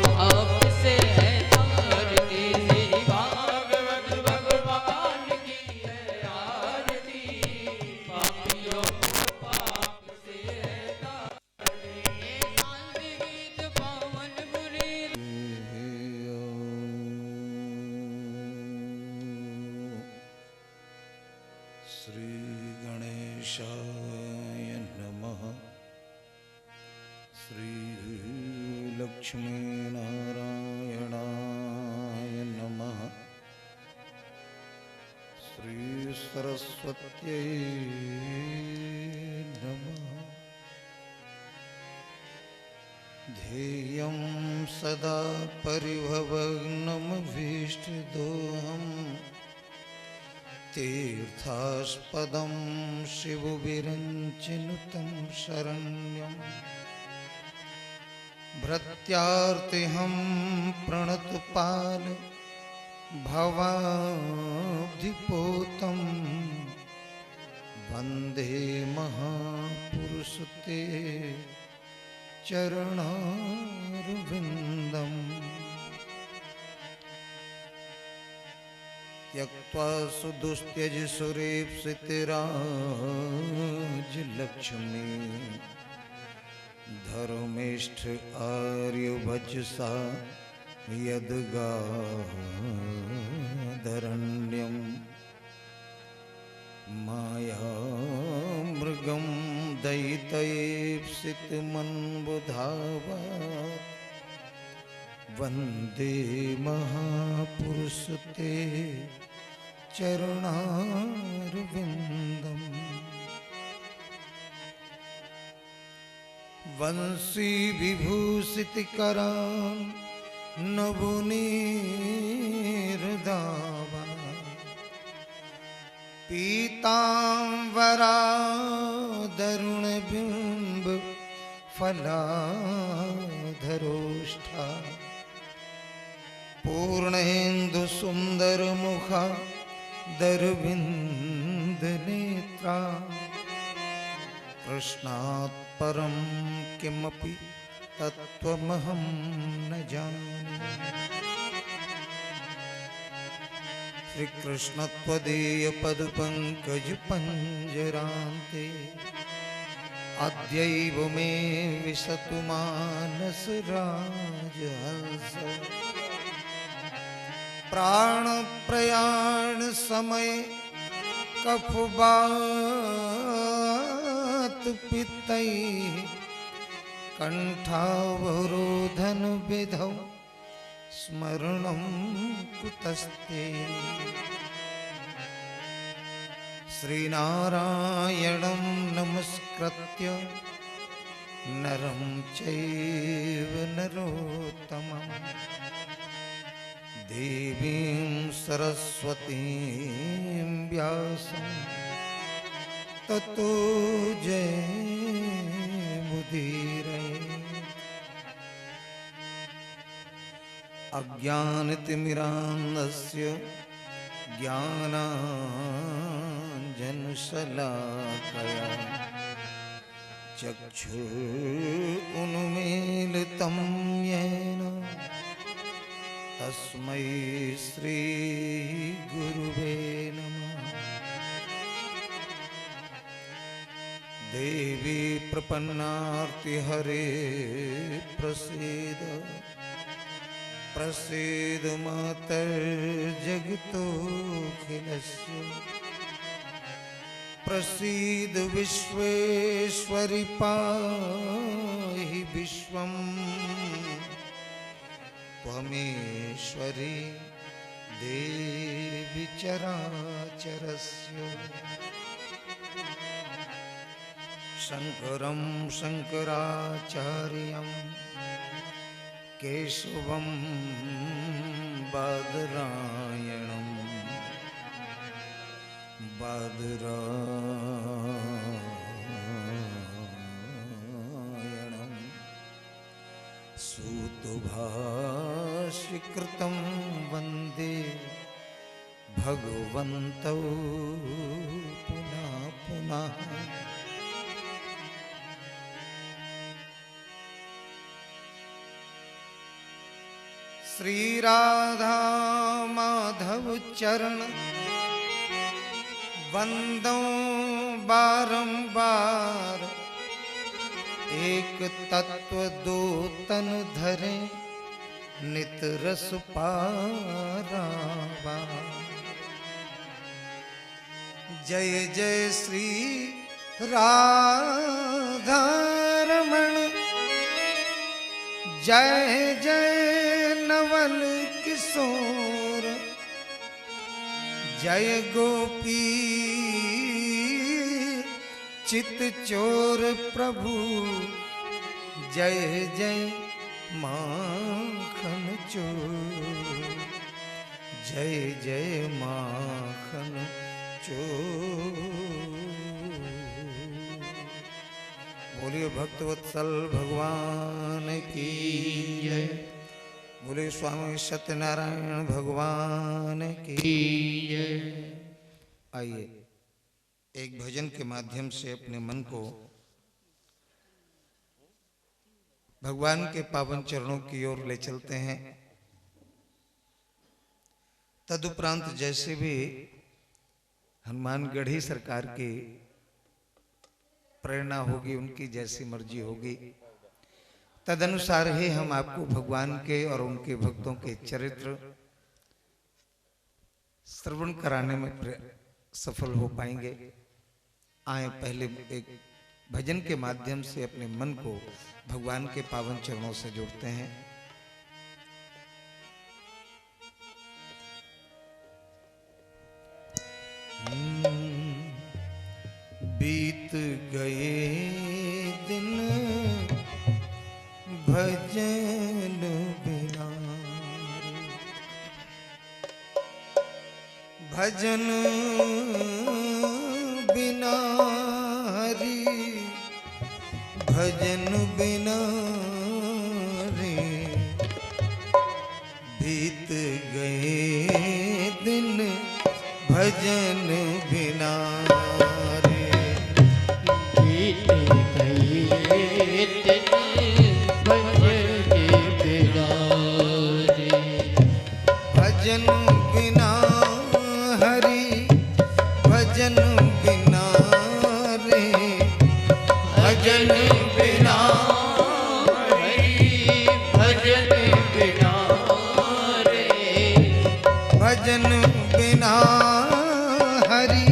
आपसे है आरती, श्री भागवत भगवान की है आरती, पापियों को पाप से है तारती, शांति गीत पावन मुरी। श्री गणेशाय नमः। श्री लक्ष्मीनारायणाय नमः। श्री सरस्वत्यै नमः। ध्येयं सदा परिभवग्नमभीष्टदोहम् तीर्थास्पदं शिवविरञ्चिनुतं शरण्यं भृत्यार्तिहं प्रणतपाल भवाब्धिपोतं वन्दे महापुरुषते चरणारविन्दम्। त्यक्त्वा सुदुस्त्यज सुरेप्सितराजलक्ष्मी धर्मिष्ठ आर्यभजसा यद्गाधरण्यं मायामृगं दयितैप्सितमन्बुधावात् वन्दे महापुरुषते चरणारविन्दम्। वंशी विभूषितकरान् नवनीरदावा पीताम्बरादरुणबिम्ब फलाधरोष्ठा पूर्णेन्दु सुंदर मुखा दरविंद नेत्रा कृष्णात् परं किमपि तत्त्वमहं न जाने। श्री कृष्ण त्वदीय पद पंकज पंजरान्ते अद्यैव मे विशतु मानस राजहंस। प्राण प्रयाण समय कफवात पित्तै कंठावरोधन विधौ स्मरणं कुतस्ते। श्रीनारायणं नमस्कृत्य नरं चैव नरोत्तमं देवीं सरस्वतीं व्यासं ततो जयमुदीरये। अज्ञानतिमिरान्धस्य ज्ञानाञ्जनशलाकया चक्षुरुन्मीलितं येन तस्मै श्रीगुरुवे नमः। देवी प्रपन्नार्तिहरे प्रसीद प्रसीद मातर्जगतोऽखिलस्य। प्रसीद विश्वेश्वरि पाहि विश्वं त्वमेश्वरी देवी चराचरस्य। शंकरं शंकराचार्यं केशवं बादरायणं बादरायणं सूतभाष्यकृतं वन्दे भगवन्तौ पुनः पुनः। श्री राधा माधव चरण वंदो बारंबार, एक तत्व दो तन धरे नित रस पारावार। जय जय श्री राधा रमण, जय जय नवल किशोर, जय गोपी चित चोर प्रभु, जय जय माखन चोर, जय जय माखन चोर। बोलिए भक्तवत्सल भगवान की जय, बोलिए स्वामी सत्यनारायण भगवान की जय। आइए एक भजन के माध्यम से अपने मन को भगवान के पावन चरणों की ओर ले चलते हैं। तदुपरांत जैसे भी हनुमानगढ़ी सरकार की प्रेरणा होगी, उनकी जैसी मर्जी होगी, तदनुसार ही हम आपको भगवान के और उनके भक्तों के चरित्र श्रवण कराने में सफल हो पाएंगे। आए पहले एक भजन के माध्यम से अपने मन को भगवान के पावन चरणों से जोड़ते हैं। बीत गए दिन भजन बिना, भजन बिना हरि, भजन बिना रे। बीत गए दिन भजन बिना रे, बीत गए दिन भजन बिना रे। भजन बिना हरि, भजन बिना रे, भजन बिना हरि, भजन बिना रे। भजन बिना हरि,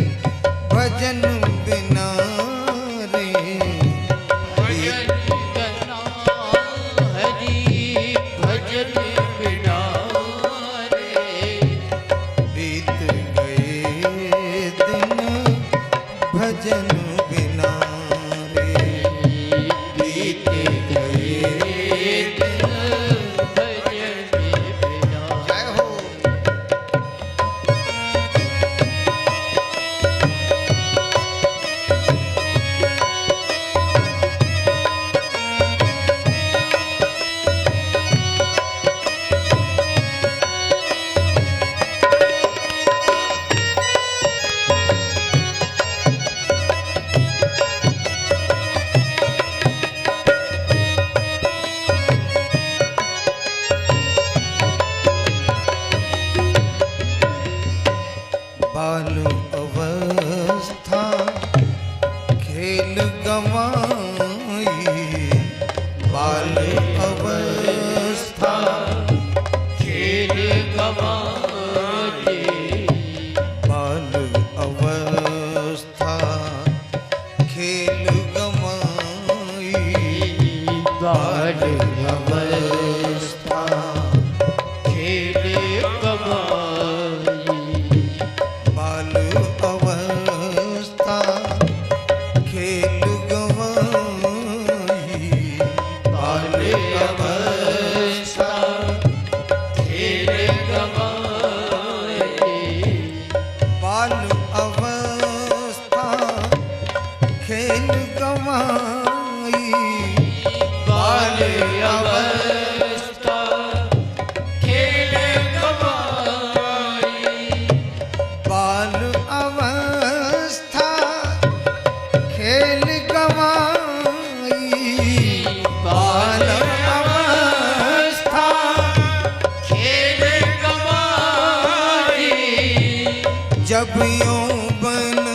जब यौवन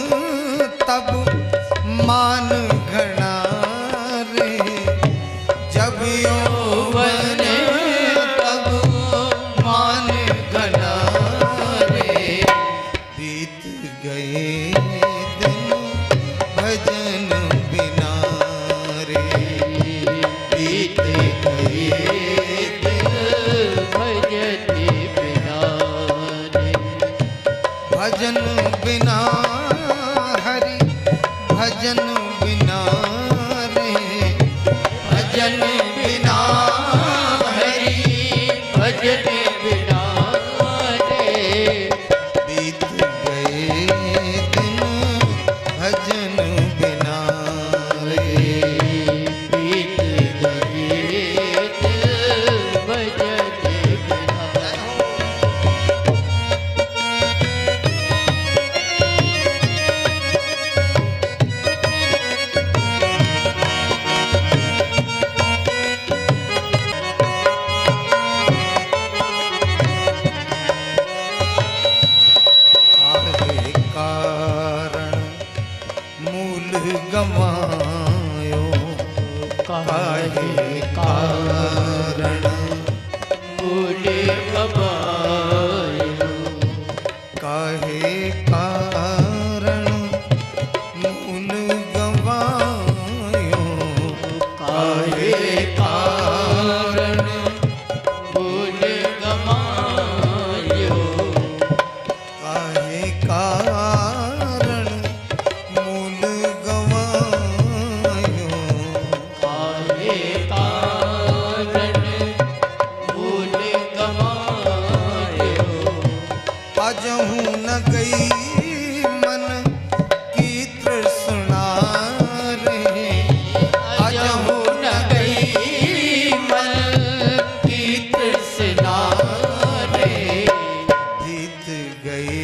तब मान घना रे, जब यौवन तब मान घना रे, बीत गए दिन भजन बिना रे, बीत गए दिन भजन बिना रे। भजन बिना हरि भजन बिना रे, भजन बिना हरि भजन बिना रे, बीत गए दिन भजन बिना रे, बीत गए दिन भजन बिना। काहे कारण मूल गमायो, काहे कारण मूल गवायो, काहे कारण मूल गवायो, काहे कारण मूल गवायो, काहे कारण मूल गवायो, काहे कारण मूल गवायो, अजहू न गई मन की तृष्णा रे, अजहू न गई मन की तृष्णा रे, बीत गए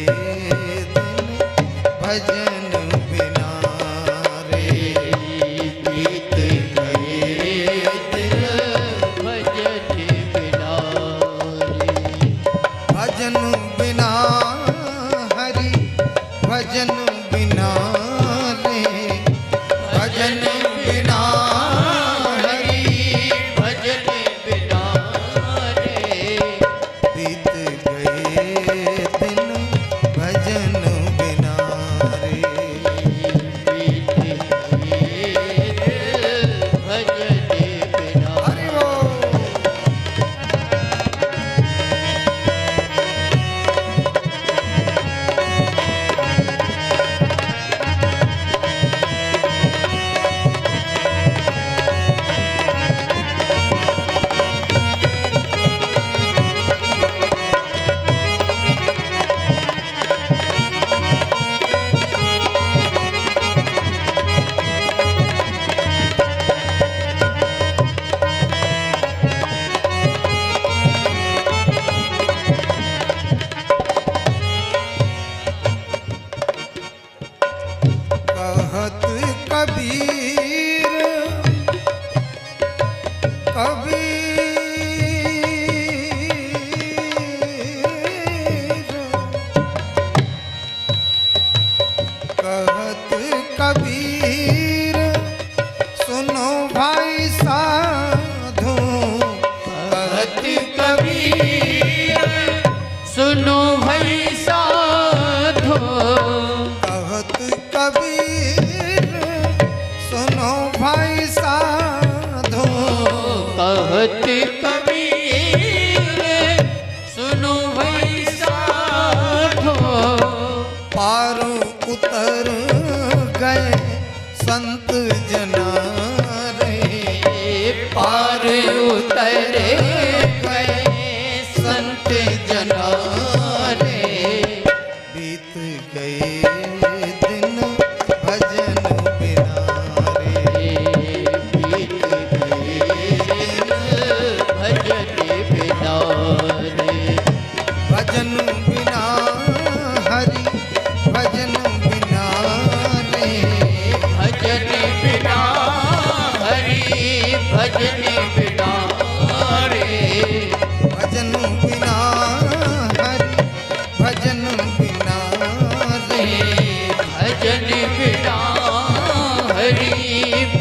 दिन भजन बिना रे, बीत गए दिन भजन बिना रे। भजन बिना हरि भजन बिना रे, भजन बिना हरि भजन बिना रे, बीत गए दिन भजन बिना रे, बीत गए दिन भजन बिना। हरि बोल।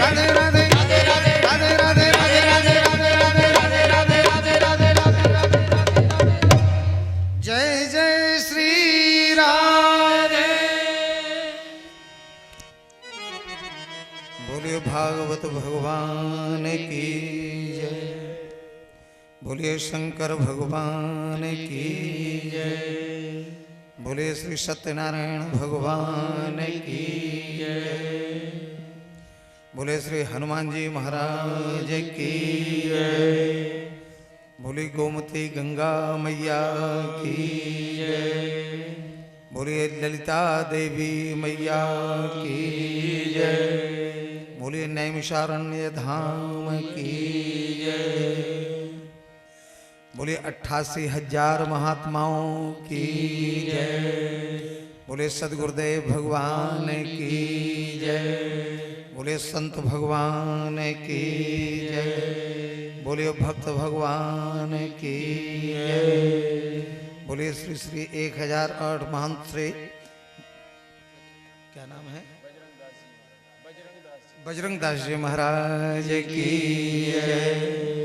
राधे राधे राधे राधे राधे राधे राधे राधे जय जय श्री राधे। बोलिए भागवत भगवान की जय, बोलिए शंकर भगवान की जय, बोलिए श्री सत्यनारायण भगवान की जय, बोले श्री हनुमान जी महाराज की जय, बोली गोमती गंगा मैया की जय, बोलिए ललिता देवी मैया की जय, बोलिए नैमिषारण्य धाम की जय, बोलिए 88,000 महात्माओं की जय, बोले सदगुरुदेव भगवान की जय, बोले संत भगवान की जय, बोले भक्त भगवान की जय, बोले श्री श्री 1008 महंत श्री क्या नाम है बजरंग दास जी महाराज की जय।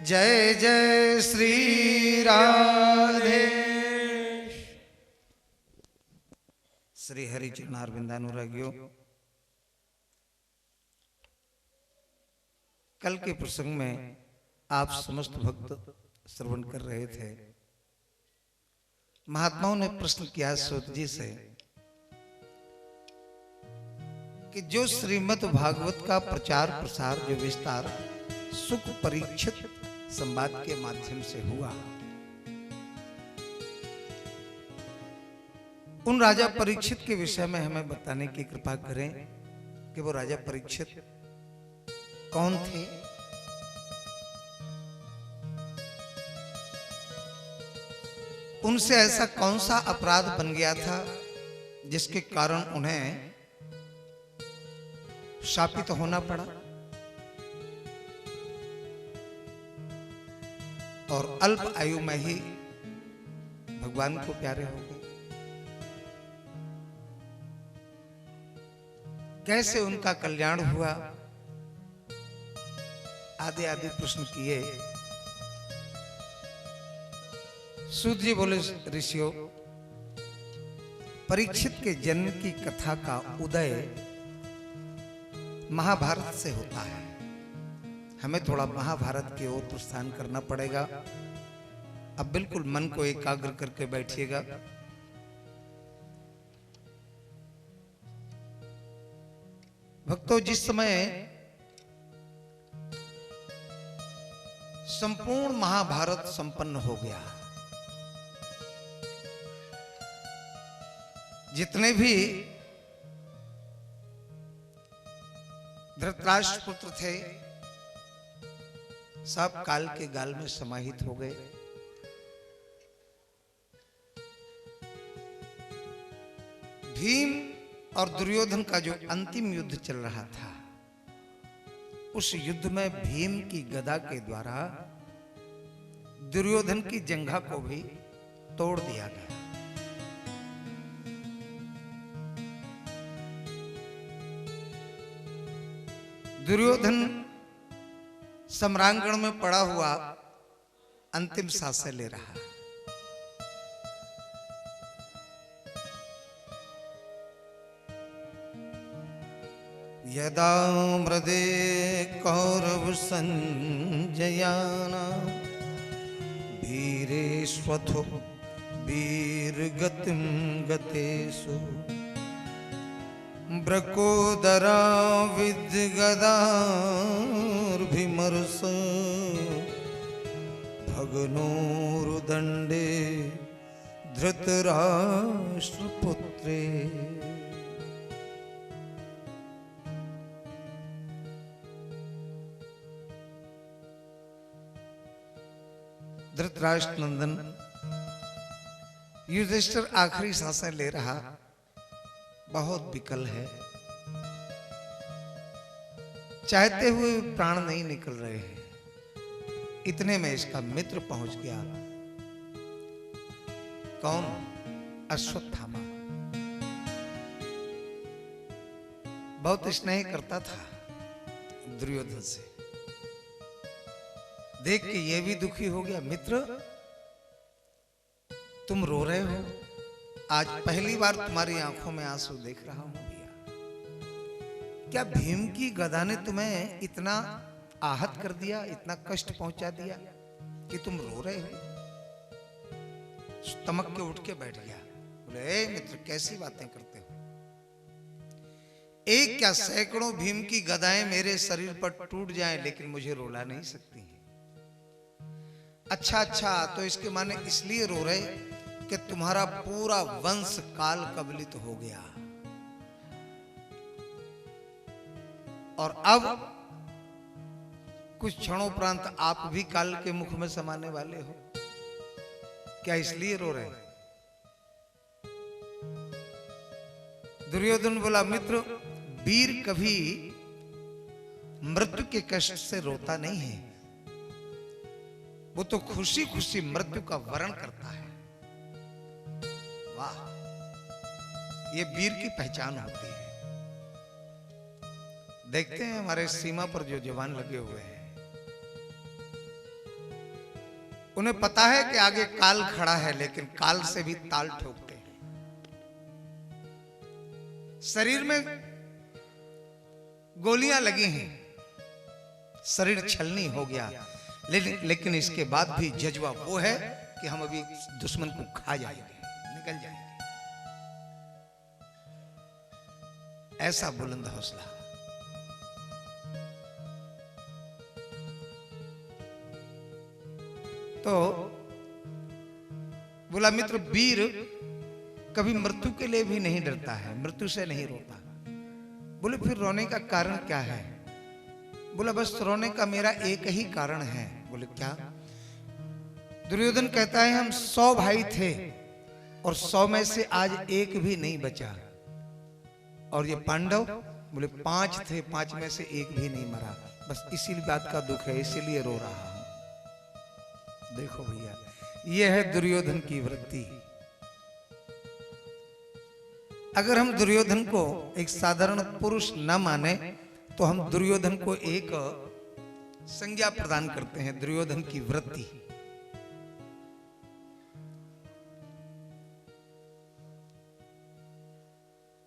जय जय श्री राधे। श्री हरि चरणारविंदानुरागियों, कल के प्रसंग में आप समस्त भक्त श्रवण कर रहे थे। महात्माओं ने प्रश्न किया सूत जी से कि जो श्रीमद् भागवत का प्रचार प्रसार जो विस्तार सुख परीक्षित संवाद के माध्यम से हुआ, उन राजा परीक्षित के विषय में हमें बताने की कृपा करें कि वो राजा परीक्षित कौन थे, उनसे ऐसा कौन सा अपराध बन गया था जिसके कारण उन्हें शापित होना पड़ा और अल्प आयु में ही भगवान को प्यारे हो गए। कैसे उनका कल्याण हुआ, आदि आदि प्रश्न किए। सूत जी बोले ऋषियों, परीक्षित के जन्म की कथा का उदय महाभारत से होता है। हमें थोड़ा महाभारत की ओर प्रस्थान करना पड़ेगा। अब बिल्कुल मन को एकाग्र करके बैठिएगा। भक्तों, जिस समय संपूर्ण महाभारत संपन्न हो गया, जितने भी धृतराष्ट्र पुत्र थे सब काल के गाल में समाहित हो गए। भीम और दुर्योधन का जो अंतिम युद्ध चल रहा था, उस युद्ध में भीम की गदा के द्वारा दुर्योधन की जंघा को भी तोड़ दिया गया। दुर्योधन सम्रांगण में पड़ा हुआ अंतिम सांसें ले रहा है। यदा मृदे कौरव संजयाना वीरेष्वथो वीरगतिं गतेषु ब्रकोदरा विद्गदार्भिमर्श भग्नोरुदण्डे धृतराष्ट्रपुत्रे। धृतराष्ट्र नंदन युधिष्ठिर आखिरी सांसें ले रहा, बहुत विकल है, चाहते हुए प्राण नहीं निकल रहे हैं। इतने में इसका मित्र पहुंच गया। कौन? अश्वत्थामा। बहुत स्नेह करता था दुर्योधन से। देख के ये भी दुखी हो गया। मित्र, तुम रो रहे हो? आज पहली बार तुम्हारी आंखों में आंसू देख रहा हूं भैया। क्या भीम की गदा ने तुम्हें इतना आहत कर दिया, इतना कष्ट पहुंचा दिया कि तुम रो रहे हो? तमक के उठ के बैठ गया। बोले, ए मित्र, कैसी बातें करते हो? एक क्या सैकड़ों भीम की गदाएं मेरे शरीर पर टूट जाएं, लेकिन मुझे रुला नहीं सकती हैं। अच्छा, तो इसके माने इसलिए रो रहे कि तुम्हारा पूरा वंश काल कबलित हो गया और अब कुछ क्षणोपरांत आप भी काल के मुख में समाने वाले हो। क्या इसलिए रो रहे? दुर्योधन बोला, मित्र, वीर कभी मृत्यु के कष्ट से रोता नहीं है, वो तो खुशी खुशी मृत्यु का वरण करता है। वाह, ये वीर की पहचान होती है। देखते हैं हमारे सीमा पर जो जवान लगे हुए हैं, उन्हें पता है कि आगे काल खड़ा है, लेकिन काल से भी ताल ठोकते हैं। शरीर में गोलियां लगी हैं, शरीर छलनी हो गया, लेकिन इसके बाद भी जज्बा वो है कि हम अभी दुश्मन को खा जाएंगे, निकल जाएंगे। ऐसा बुलंद हौसला। तो बोला, मित्र, वीर कभी मृत्यु के लिए भी नहीं डरता है, मृत्यु से नहीं रोता। बोले, फिर रोने का कारण क्या है? बोला, बस रोने का मेरा एक ही कारण है। बोले, क्या? दुर्योधन कहता है, हम 100 भाई थे और 100 में से आज एक भी नहीं बचा। और ये पांडव, बोले 5 थे, 5 में से एक भी नहीं मरा। बस इसी बात का दुख है, इसीलिए रो रहा हूं। देखो भैया, ये है दुर्योधन की वृत्ति। अगर हम दुर्योधन को एक साधारण पुरुष न माने तो हम दुर्योधन को एक संज्ञा प्रदान करते हैं, दुर्योधन की वृत्ति।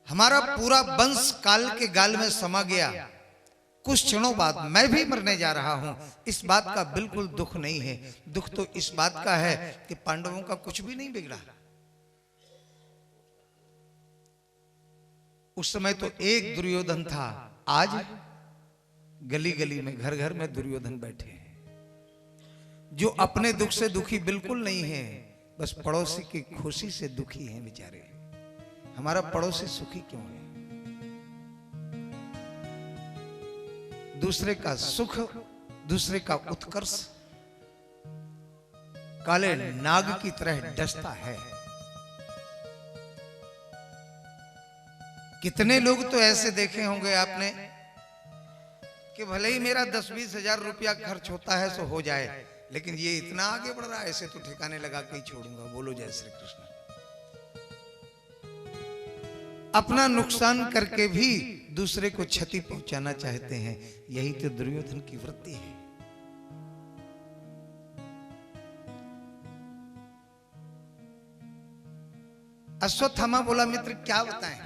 हमारा पूरा वंश काल के गाल में समा गया। कुछ क्षणों बाद मैं भी मरने जा रहा हूं। इस बात का बिल्कुल दुख नहीं है। दुख तो इस बात का है कि पांडवों का कुछ भी नहीं बिगड़ा। उस समय तो एक दुर्योधन था, आज गली गली में, घर घर में दुर्योधन बैठे हैं, जो अपने दुख से दुखी बिल्कुल नहीं है, बस पड़ोसी की खुशी से दुखी हैं बेचारे। हमारा पड़ोसी सुखी क्यों है? दूसरे का सुख, दूसरे का उत्कर्ष काले नाग की तरह डसता है। कितने लोग तो ऐसे देखे होंगे आपने कि भले ही मेरा 10-20 हजार रुपया खर्च होता है सो हो जाए, लेकिन ये इतना आगे बढ़ रहा है, ऐसे तो ठिकाने लगा के ही छोड़ूंगा। बोलो जय श्री कृष्ण। अपना नुकसान करके भी दूसरे को क्षति पहुंचाना चाहते हैं। यही तो दुर्योधन की वृत्ति है। अश्वत्थामा बोला, मित्र क्या बताएं,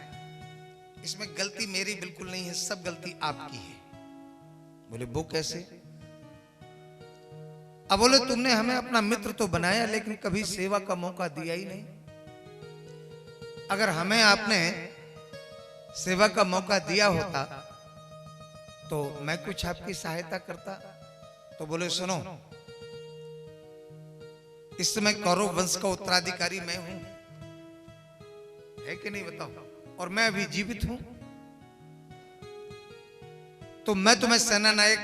इसमें गलती मेरी बिल्कुल नहीं है, सब गलती आपकी है। बोले वो कैसे? अब बोले तुमने हमें अपना मित्र तो बनाया लेकिन कभी सेवा का मौका दिया ही नहीं। अगर हमें आपने सेवा का मौका दिया होता तो मैं कुछ आपकी सहायता करता। तो बोले सुनो, इस समय कौरव वंश का उत्तराधिकारी मैं हूं, है कि नहीं बताओ, और मैं अभी जीवित हूं, तो मैं तुम्हें सेना नायक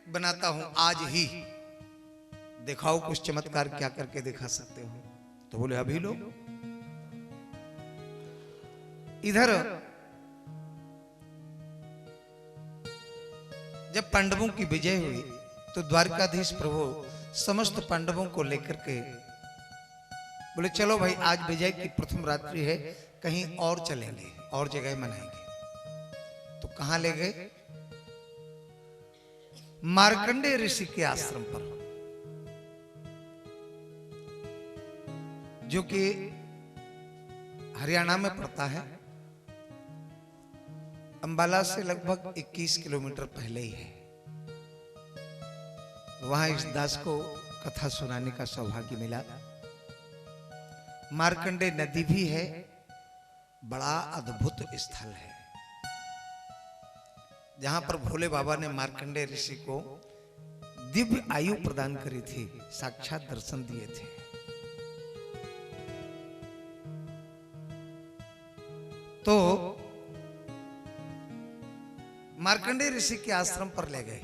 बनाता हूं आज ही। दिखाओ कुछ चमत्कार, क्या करके दिखा सकते हो? तो बोले अभी लो। इधर जब पांडवों की विजय हुई तो द्वारकाधीश प्रभु समस्त पांडवों को लेकर के बोले चलो भाई, आज विजय की प्रथम रात्रि है, कहीं और चलेंगे, और जगह मनाएंगे। तो कहां ले गए? मार्कंडेय ऋषि के आश्रम पर, जो कि हरियाणा में पड़ता है। अंबाला से लगभग 21 किलोमीटर पहले ही है। वहां इस दास को कथा सुनाने का सौभाग्य मिला। मार्कंडेय नदी भी है, बड़ा अद्भुत स्थल है, जहां पर भोले बाबा ने मार्कंडेय ऋषि को दिव्य आयु प्रदान करी थी, साक्षात दर्शन दिए थे। तो मार्कंडेय ऋषि के आश्रम पर ले गए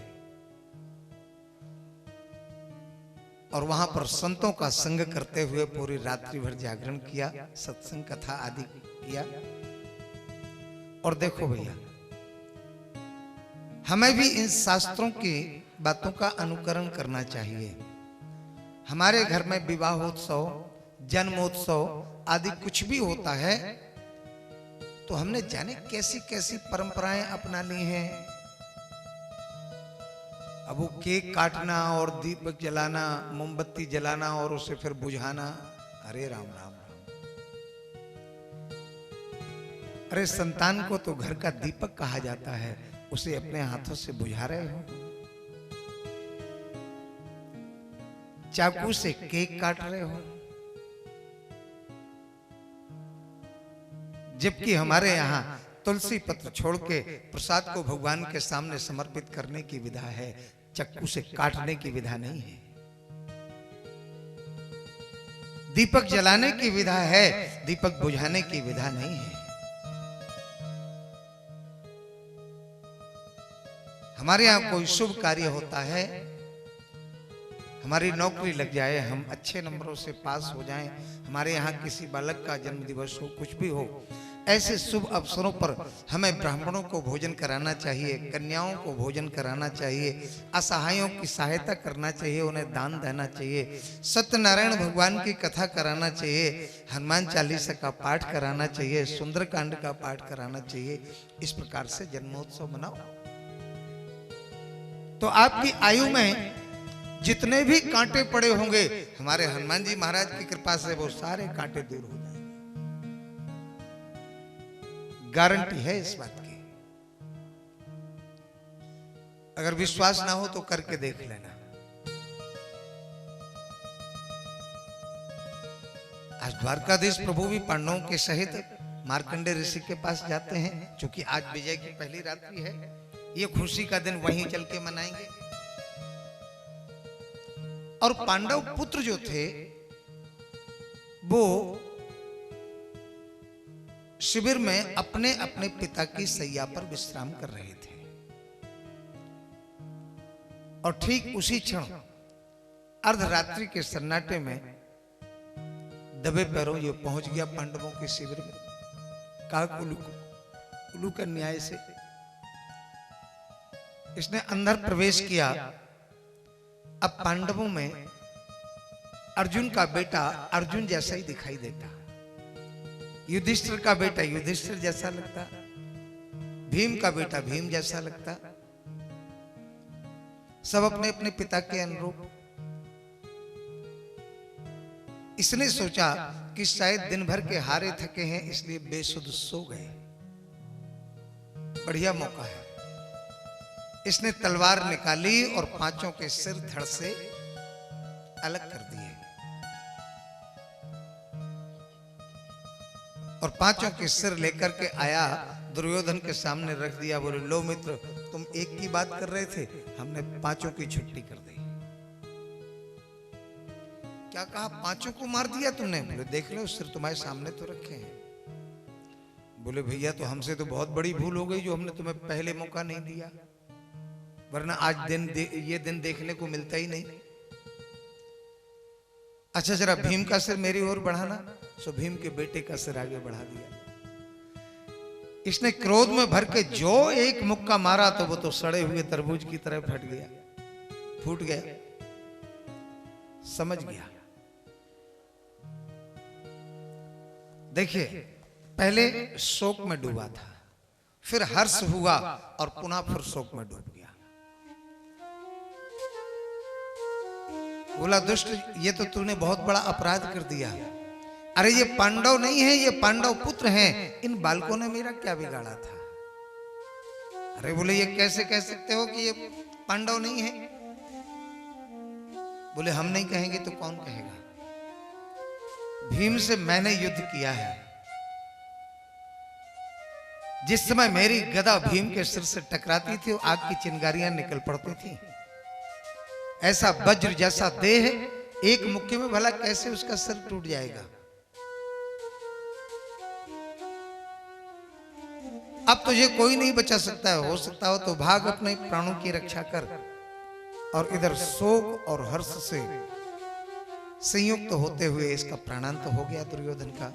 और वहां पर संतों का संग करते हुए पूरी रात्रि भर जागरण किया, सत्संग कथा आदि किया। और देखो भैया, हमें भी इन शास्त्रों की बातों का अनुकरण करना चाहिए। हमारे घर में विवाहोत्सव, जन्मोत्सव आदि कुछ भी होता है तो हमने जाने कैसी कैसी परंपराएं अपना ली हैं। अब वो केक काटना और दीपक जलाना, मोमबत्ती जलाना और उसे फिर बुझाना, अरे राम राम राम। अरे संतान को तो घर का दीपक कहा जाता है, उसे अपने हाथों से बुझा रहे हो। चाकू से केक काट रहे हो, जबकि हमारे यहाँ तुलसी पत्र छोड़ के प्रसाद को भगवान के सामने समर्पित करने की विधा है, चक्कू से काटने की विधा नहीं है। दीपक जलाने की विधा है, दीपक बुझाने की विधा नहीं है। हमारे यहाँ कोई शुभ कार्य होता है, हमारी नौकरी लग जाए, हम अच्छे नंबरों से पास हो जाएं, हमारे यहाँ किसी बालक का जन्म दिवस हो, कुछ भी हो, ऐसे शुभ अवसरों पर हमें ब्राह्मणों को भोजन कराना चाहिए, कन्याओं को भोजन कराना चाहिए, असहायों की सहायता करना चाहिए, उन्हें दान देना चाहिए, सत्यनारायण भगवान की कथा कराना चाहिए, हनुमान चालीसा का पाठ कराना चाहिए, सुंदरकांड का पाठ कराना चाहिए। इस प्रकार से जन्मोत्सव मनाओ तो आपकी आयु में जितने भी कांटे पड़े होंगे, हमारे हनुमान जी महाराज की कृपा से वो सारे कांटे दूर हो जाएंगे। गारंटी है इस बात की। अगर विश्वास ना हो तो करके देख लेना। आज द्वारकाधीश प्रभु भी पांडवों के सहित मार्कंडेय ऋषि के पास जाते हैं, क्योंकि आज विजय की पहली रात्रि है। ये खुशी का दिन वहीं चल के मनाएंगे। और पांडव पुत्र जो थे वो शिविर में अपने अपने पिता की सैया पर विश्राम कर रहे थे। और ठीक उसी क्षण अर्धरात्रि के सन्नाटे में दबे पैरों ये पहुंच गया पांडवों के शिविर में। काकुलू के न्याय से इसने अंदर प्रवेश किया। अब पांडवों में अर्जुन का बेटा अर्जुन जैसा ही दिखाई देता, युधिष्ठिर का बेटा युधिष्ठिर जैसा लगता, भीम का बेटा भीम जैसा लगता, सब अपने अपने पिता के अनुरूप। इसने सोचा कि शायद दिन भर के हारे थके हैं, इसलिए बेसुध सो गए। बढ़िया मौका है। इसने तलवार निकाली और पांचों के सिर धड़ से अलग कर दिए और पांचों के सिर लेकर के आया, दुर्योधन के सामने रख दिया। बोले, लो मित्र, तुम एक की बात कर रहे थे, हमने पांचों की छुट्टी कर दी। क्या कहा? पांचों को मार दिया तुमने? बोले, देख लो, सिर तुम्हारे सामने तो रखे हैं। बोले, भैया तो हमसे तो बहुत बड़ी भूल हो गई जो हमने तुम्हें पहले मौका नहीं दिया, वरना आज ये दिन देखने को मिलता ही नहीं। अच्छा, जरा भीम का सिर मेरी ओर बढ़ाना। सो भीम के बेटे का सिर आगे बढ़ा दिया। इसने क्रोध में भर के जो एक मुक्का मारा तो वो तो सड़े हुए तरबूज की तरह फट गया, फूट गया। समझ गया। देखिए, पहले शोक में डूबा था, फिर हर्ष हुआ और पुनः फिर शोक में डूब गया। बोला, दुष्ट, ये तो तूने बहुत बड़ा अपराध कर दिया। अरे ये पांडव नहीं है, ये पांडव पुत्र हैं। इन बालकों ने मेरा क्या बिगाड़ा था? अरे बोले, ये कैसे कह सकते हो कि ये पांडव नहीं है? बोले, हम नहीं कहेंगे तो कौन कहेगा? भीम से मैंने युद्ध किया है। जिस समय मेरी गदा भीम के सिर से टकराती थी, आग की चिंगारियां निकल पड़ती थी। ऐसा वज्र जैसा देह एक मुक्के में भला कैसे उसका सिर टूट जाएगा? अब तुझे कोई नहीं बचा सकता है। हो सकता हो तो भाग, अपने प्राणों की रक्षा कर। और इधर शोक और हर्ष से संयुक्त होते हुए इसका प्राणांत हो गया दुर्योधन का।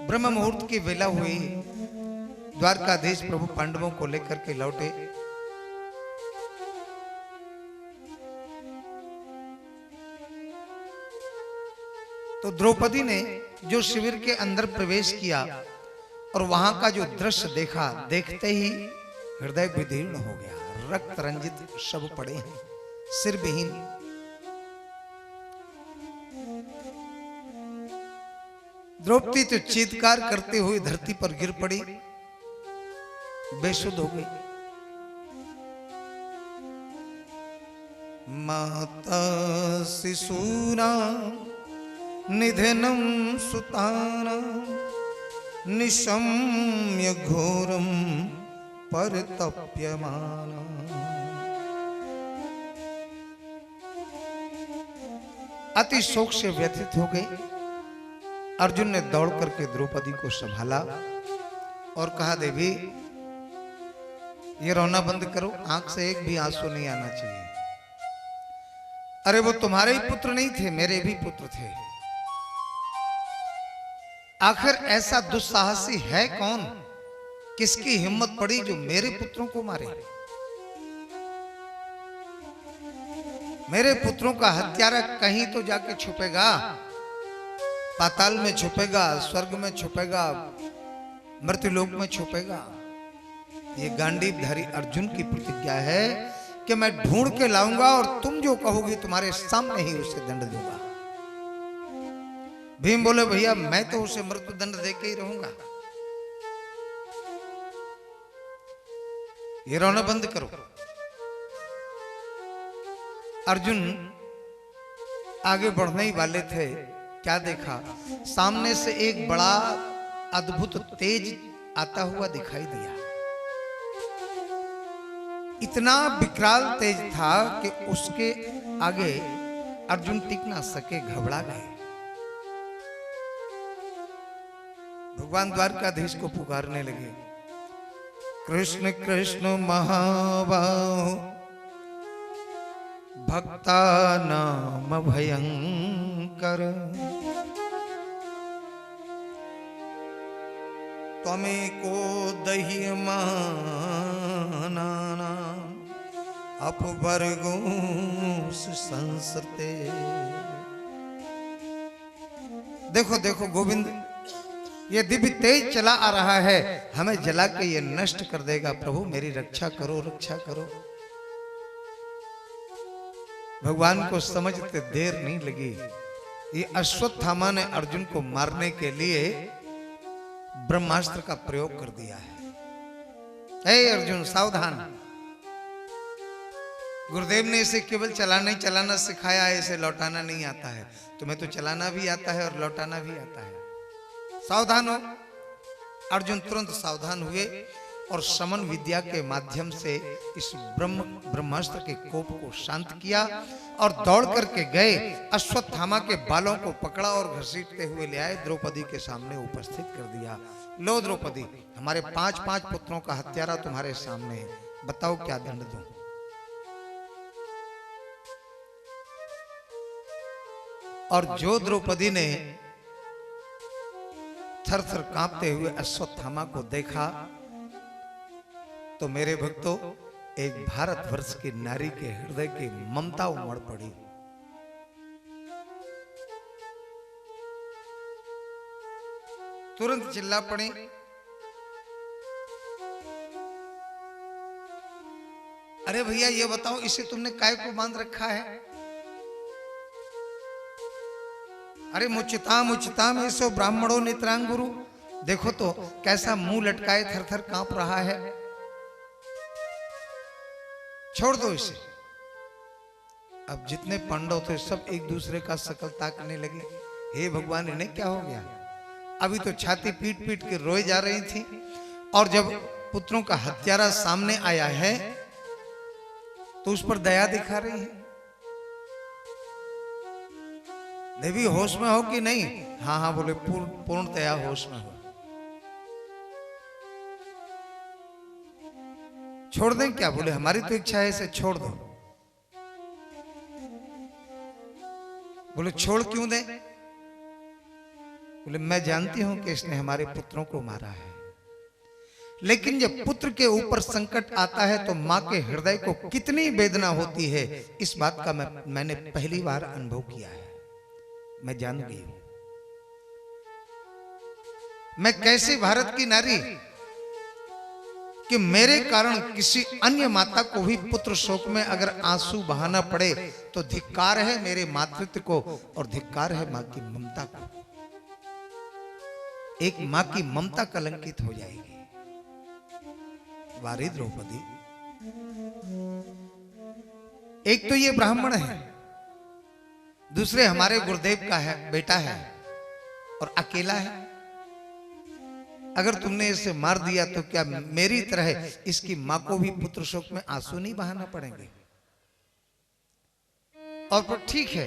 ब्रह्म मुहूर्त की वेला हुई। द्वारकाधीश प्रभु पांडवों को लेकर के लौटे। तो द्रौपदी ने जो शिविर के अंदर प्रवेश किया और वहां का जो दृश्य देखा, देखते ही हृदय विदीर्ण हो गया। रक्त रंजित शव पड़े हैं, सिर विहीन। द्रौपदी तो चीत्कार करते हुए धरती पर गिर पड़ी, बेसुध हो गई। माता शिशूना निधनम सुताना निशम्य घोरम परतप्यमाना। अति शोक से व्यथित हो गई। अर्जुन ने दौड़ करके द्रौपदी को संभाला और कहा, देवी, ये रोना बंद करो, आंख से एक भी आंसू नहीं आना चाहिए। अरे वो तुम्हारे ही पुत्र नहीं थे, मेरे भी पुत्र थे। आखिर ऐसा दुस्साहसी है कौन, किसकी हिम्मत पड़ी जो मेरे पुत्रों को मारे? मेरे पुत्रों का हत्यारा कहीं तो जाके छुपेगा, पाताल में छुपेगा, स्वर्ग में छुपेगा, मृत्युलोक में छुपेगा। ये गांडीवधारी अर्जुन की प्रतिज्ञा है कि मैं ढूंढ के लाऊंगा और तुम जो कहोगे तुम्हारे सामने ही उसे दंड दूंगा। भीम बोले, भैया मैं तो उसे मृत्यु दंड देके ही रहूंगा। ये रोना बंद करो। अर्जुन आगे बढ़ने ही वाले थे, क्या देखा? सामने से एक बड़ा अद्भुत तेज आता हुआ दिखाई दिया। इतना विकराल तेज था कि उसके आगे अर्जुन टिक ना सके, घबरा गए। भगवान द्वारकाधीश को पुकारने लगे, कृष्ण कृष्ण महाबाहो भक्ता नाम भयंकर, त्वमेको दह्यमाना अपवर्गो संसते। देखो देखो गोविंद, ये दिव्य तेज चला आ रहा है, हमें जला के ये नष्ट कर देगा। प्रभु मेरी रक्षा करो, रक्षा करो। भगवान को समझते देर नहीं लगी। ये अश्वत्थामा ने अर्जुन को मारने के लिए ब्रह्मास्त्र का प्रयोग कर दिया है। हे अर्जुन सावधान, गुरुदेव ने इसे केवल चलाना सिखाया है, इसे लौटाना नहीं आता है। तुम्हें तो चलाना भी आता है और लौटाना भी आता है। सावधान हो। अर्जुन तुरंत सावधान हुए और समन विद्या के माध्यम से इस ब्रह्मास्त्र के कोप को शांत किया और दौड़ करके गए, अश्वत्थामा के बालों को पकड़ा और घसीटते हुए ले आए, द्रौपदी के सामने उपस्थित कर दिया। लो द्रौपदी, हमारे 5-5 पुत्रों का हत्यारा तुम्हारे सामने है, बताओ क्या दंड दूं। और जो द्रौपदी ने थर थर कांपते हुए अश्वत्थामा को देखा तो मेरे भक्तों, एक भारतवर्ष की नारी के हृदय की ममता उमड़ पड़ी। तुरंत चिल्ला पड़ी, अरे भैया ये बताओ, इसे तुमने काय को बांध रखा है? अरे मुचिताम मुचिताम ऐसो ब्राह्मणों नेत्रांग गुरु, देखो तो कैसा मुंह लटकाए थर थर कांप रहा है। छोड़ दो इसे। अब जितने पांडव थे सब एक दूसरे का शकल ताकने लगे। हे भगवान, इन्हें क्या हो गया? अभी तो छाती पीट पीट के रोए जा रही थी और जब पुत्रों का हत्यारा सामने आया है तो उस पर दया दिखा रही है। देवी होश में हो कि नहीं? हाँ हाँ बोले, पूर्णतया होश में हो। छोड़ दें क्या? बोले हमारी तो इच्छा है, इसे छोड़ दो। बोले छोड़ क्यों दें? बोले मैं जानती हूं कि इसने हमारे पुत्रों को मारा है, लेकिन जब पुत्र के ऊपर संकट आता है तो मां के हृदय को कितनी वेदना होती है, इस बात का मैंने पहली बार अनुभव किया है। मैं जान गई हूं। मैं कैसी भारत की नारी कि मेरे कारण किसी अन्य माता को भी पुत्र शोक में अगर आंसू बहाना पड़े तो धिक्कार है मेरे मातृत्व को और धिक्कार है मां की ममता को। एक मां की ममता कलंकित हो जाएगी। वारी द्रौपदी, एक तो ये ब्राह्मण है, दूसरे हमारे गुरुदेव का है बेटा है और अकेला है। अगर तुमने इसे मार दिया तो क्या मेरी तरह इसकी मां को भी पुत्र शोक में आंसू नहीं बहाना पड़ेंगे? और पर ठीक है,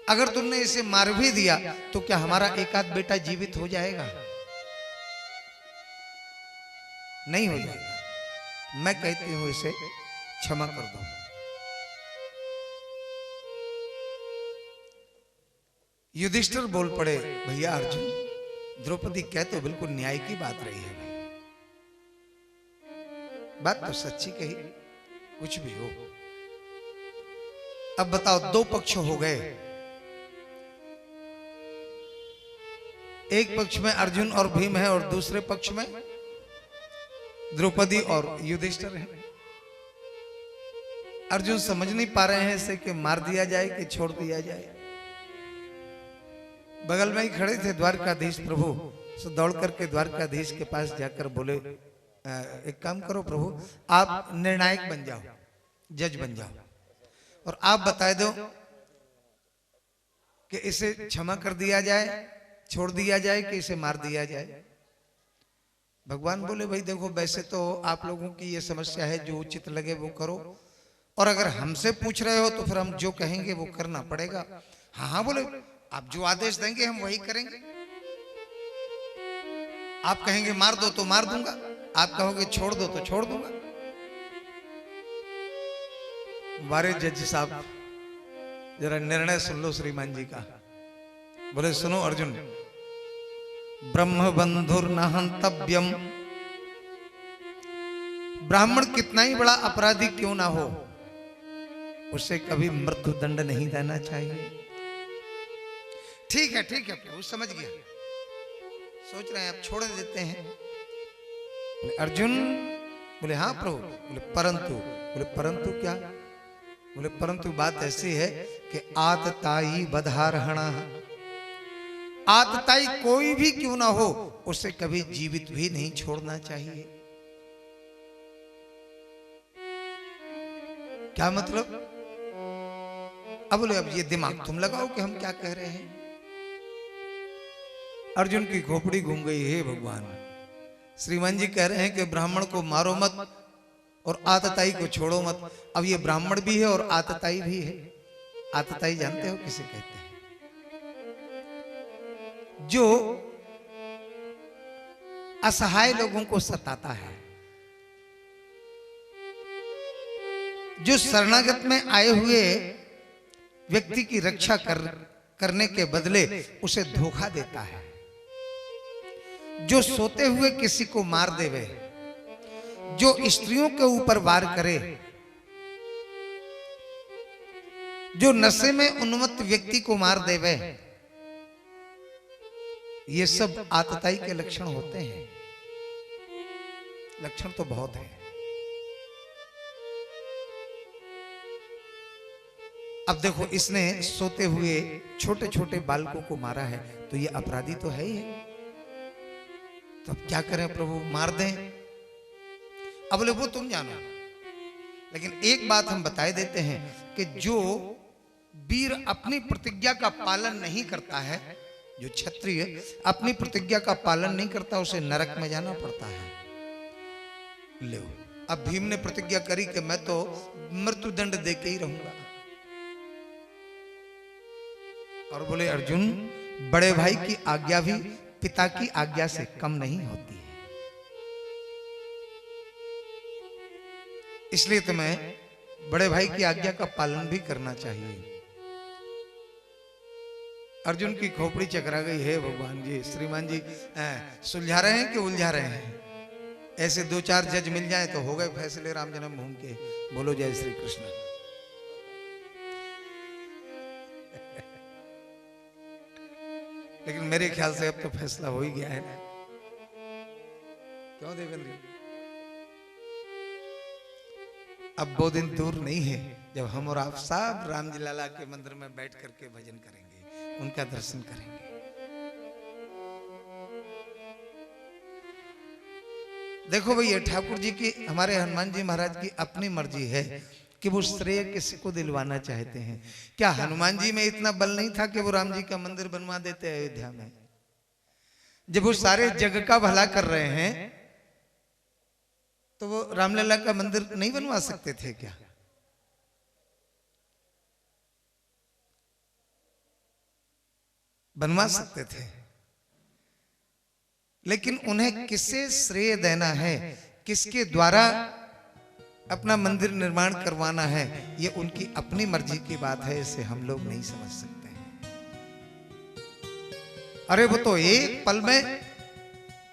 अगर तुमने इसे मार भी दिया तो क्या हमारा एक आध बेटा जीवित हो जाएगा? नहीं हो जाएगा। मैं कहती हूं इसे क्षमा कर दो। युधिष्ठिर बोल पड़े, भैया अर्जुन, द्रौपदी कह तो बिल्कुल न्याय की बात रही है भाई। बात तो सच्ची कही, कुछ भी हो। अब बताओ, दो पक्ष हो गए। एक पक्ष में अर्जुन और भीम है और दूसरे पक्ष में द्रौपदी और युधिष्ठिर है। अर्जुन समझ नहीं पा रहे हैं इसे कि मार दिया जाए कि छोड़ दिया जाए। बगल में ही खड़े थे द्वारकाधीश प्रभु, सो दौड़ करके द्वारकाधीश के पास जाकर बोले, एक काम करो प्रभु, आप निर्णायक बन जाओ, जज बन जाओ और आप बता दो कि इसे क्षमा कर दिया जाए, छोड़ दिया जाए कि इसे मार दिया जाए। भगवान बोले, भाई देखो, वैसे तो आप लोगों की ये समस्या है, जो उचित लगे वो करो, और अगर हमसे पूछ रहे हो तो फिर हम जो कहेंगे वो करना पड़ेगा। हाँ हाँ बोले, आप जो आदेश देंगे हम वही करेंगे। आप कहेंगे मार दो तो मार दूंगा, आप कहोगे छोड़ दो तो छोड़ दूंगा। बारे जज साहब, जरा निर्णय सुन लो श्रीमान जी का। बोले सुनो अर्जुन, ब्रह्म बंधुर न हंतव्यम, ब्राह्मण कितना ही बड़ा अपराधी क्यों ना हो, उसे कभी मृत्यु दंड नहीं देना चाहिए। ठीक है प्रभु, समझ गया। सोच रहे हैं आप छोड़ देते हैं। बोले अर्जुन, बोले हाँ प्रभु। बोले परंतु क्या? बोले परंतु बात ऐसी है कि आतताई बधारहणा, आतताई कोई भी क्यों ना हो उसे कभी जीवित भी नहीं छोड़ना चाहिए। क्या मतलब? अब बोले अब ये दिमाग तुम लगाओ कि हम क्या कह रहे हैं। अर्जुन की खोपड़ी घूम गई। हे भगवान, श्रीमान जी कह रहे हैं कि ब्राह्मण को मारो मत और आतताई को छोड़ो मत। अब ये ब्राह्मण भी है और आतताई भी है। आतताई जानते हो किसे कहते हैं? जो असहाय लोगों को सताता है, जो शरणागत में आए हुए व्यक्ति की रक्षा करने के बदले उसे धोखा देता है, जो सोते हुए किसी को मार देवे, जो स्त्रियों के ऊपर वार करे, जो नशे में उन्मत्त व्यक्ति को मार देवे, ये सब आतताई के लक्षण होते हैं। लक्षण तो बहुत है। अब देखो, इसने सोते हुए छोटे छोटे बालकों को मारा है, तो ये अपराधी तो है ही है। तो अब क्या करें प्रभु, मार दें? अब बोले वो तुम जानो, लेकिन एक बात हम बताए देते हैं कि जो वीर अपनी प्रतिज्ञा का पालन नहीं करता है, जो क्षत्रिय अपनी प्रतिज्ञा का पालन नहीं करता, उसे नरक में जाना पड़ता है। ले, अब भीम ने प्रतिज्ञा करी कि मैं तो मृत्युदंड दे के ही रहूंगा। और बोले अर्जुन, बड़े भाई की आज्ञा भी पिता की आज्ञा से कम नहीं होती है, इसलिए तुम्हें बड़े भाई की आज्ञा का पालन भी करना चाहिए। अर्जुन की खोपड़ी चकरा गई। है भगवान जी, श्रीमान जी सुलझा रहे हैं कि उलझा रहे हैं? ऐसे दो चार जज मिल जाए तो हो गए फैसले राम जन्मभूमि के। बोलो जय श्री कृष्ण। लेकिन मेरे ख्याल से अब तो फैसला हो ही गया है ना, क्यों देवेंद्र? अब वो दिन दूर नहीं है जब हम और आप सब राम जी लाला के मंदिर में बैठ करके भजन करेंगे, उनका दर्शन करेंगे। देखो भैया, ठाकुर जी की, हमारे हनुमान जी महाराज की अपनी मर्जी है कि वो श्रेय किसी को दिलवाना चाहते हैं। क्या हनुमान जी में इतना बल नहीं था कि वो राम जी का मंदिर बनवा देते अयोध्या में? जब वो सारे जग का भला कर रहे हैं तो वो रामलला का मंदिर नहीं बनवा सकते थे क्या? बनवा सकते थे, लेकिन उन्हें किससे श्रेय देना है, किसके द्वारा अपना मंदिर निर्माण करवाना है, ये उनकी अपनी मर्जी की बात है। इसे हम लोग नहीं समझ सकते हैं। अरे वो तो एक पल में,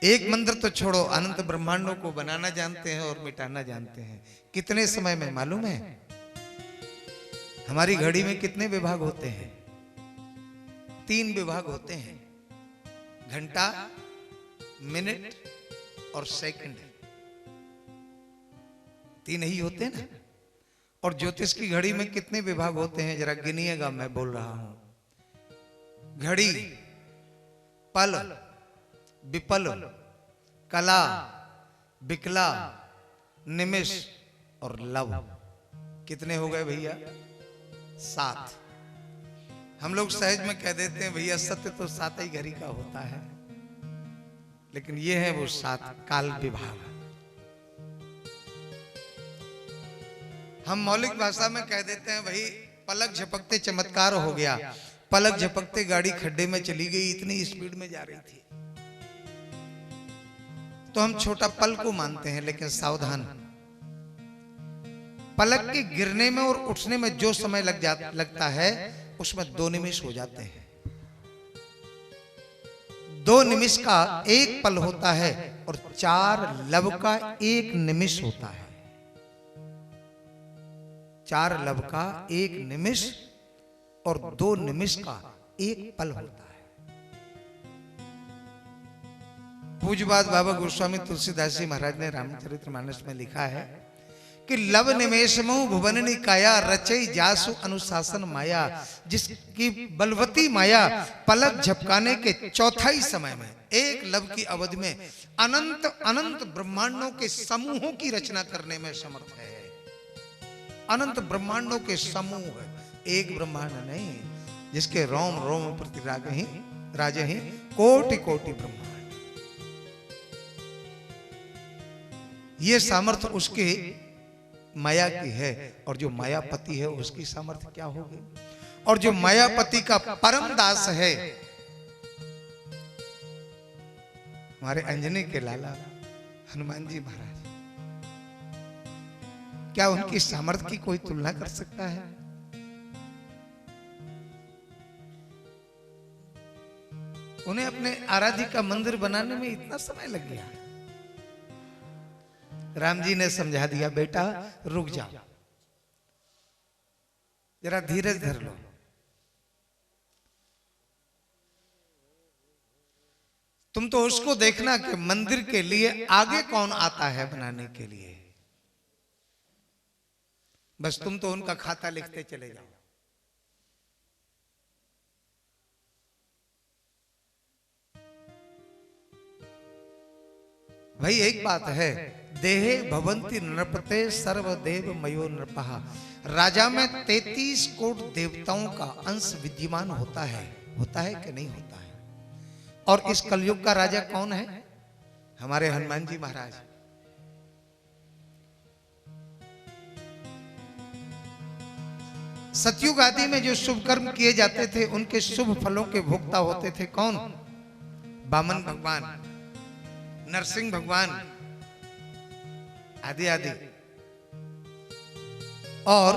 एक मंदिर तो छोड़ो, अनंत ब्रह्मांडों को बनाना जानते हैं और मिटाना जानते हैं। कितने समय में मालूम है? हमारी घड़ी में कितने विभाग होते हैं? 3 विभाग होते हैं, घंटा, मिनट और सेकंड। 3 ही होते हैं ना। और ज्योतिष की घड़ी में कितने विभाग होते हैं जरा गिनिएगा, मैं बोल रहा हूं। घड़ी, पल, विपल, कला, बिकला, निमिष और लव। कितने हो गए भैया? 7। हम लोग सहज में कह देते हैं भैया सत्य तो 7 ही घड़ी का होता है, लेकिन ये है वो 7 काल विभाग। हम मौलिक भाषा में कह देते हैं भाई पलक झपकते चमत्कार हो गया, पलक झपकते गाड़ी खड्डे में चली गई, इतनी स्पीड में जा रही थी। तो हम छोटा पल को मानते हैं, लेकिन सावधान, पलक के गिरने में और उठने में जो समय लगता है उसमें 2 निमिष हो जाते हैं। 2 निमिष का 1 पल होता है और 4 लव का 1 निमिष होता है। 4 लव का 1 निमिष और 2 निमिष का 1 पल होता है। पूज्यपाद बाबा गोस्वामी तुलसीदास जी महाराज ने रामचरितमानस में लिखा है कि लव निमेषमु भुवननि काया रचई जासु अनुशासन माया, जिसकी बलवती माया पलक झपकाने के चौथाई समय में, एक लव की अवधि में अनंत अनंत ब्रह्मांडों के समूहों की रचना करने में समर्थ है। अनंत ब्रह्मांडों के समूह है, एक ब्रह्मांड नहीं, जिसके रोम रोम प्रति राजे ही कोटि कोटि ब्रह्मांड। ये सामर्थ्य उसके माया की है, और जो मायापति है उसकी सामर्थ्य क्या होगी। और जो मायापति का परम दास है, हमारे अंजनी के लाला हनुमान जी महाराज, क्या उनकी सामर्थ्य की कोई तुलना कर सकता है? उन्हें अपने आराध्य का मंदिर बनाने में इतना समय लग गया। राम जी ने समझा दिया, बेटा रुक जाओ, जरा धीरज धर लो। तुम तो उसको देखना कि मंदिर के लिए आगे कौन आता है बनाने के लिए, बस तुम तो उनका खाता लिखते चले जाओ। भाई एक बात है, देहे भवंती नृपते सर्वदेव मयो नृपः। राजा में 33 कोट देवताओं का अंश विद्यमान होता है कि नहीं होता है? और इस कलयुग का राजा कौन है? हमारे हनुमान जी महाराज। सतयुग आदि में जो शुभ कर्म किए जाते थे, उनके शुभ फलों के भोक्ता होते थे कौन? वामन भगवान, नरसिंह भगवान आदि आदि। और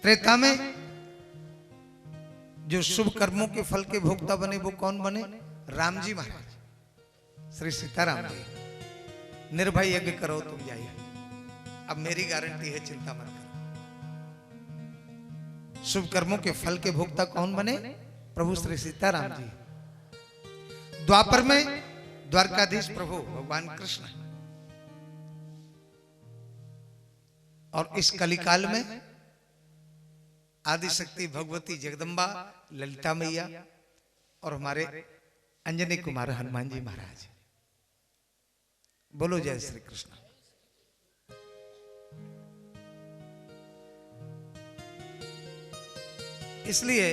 त्रेता में जो शुभ कर्मों के फल के भोक्ता बने, वो कौन बने? राम जी महाराज, श्री सीताराम जी। निर्भय यज्ञ करो तुम जाइए, अब मेरी गारंटी है, चिंता मत करो। शुभ कर्मों के फल के भोक्ता कौन बने? प्रभु श्री सीताराम जी। द्वापर में द्वारकाधीश प्रभु भगवान कृष्ण, और इस कलिकाल में आदिशक्ति भगवती जगदम्बा ललिता मैया, और हमारे अंजनी कुमार हनुमान जी महाराज। बोलो जय श्री कृष्ण। इसलिए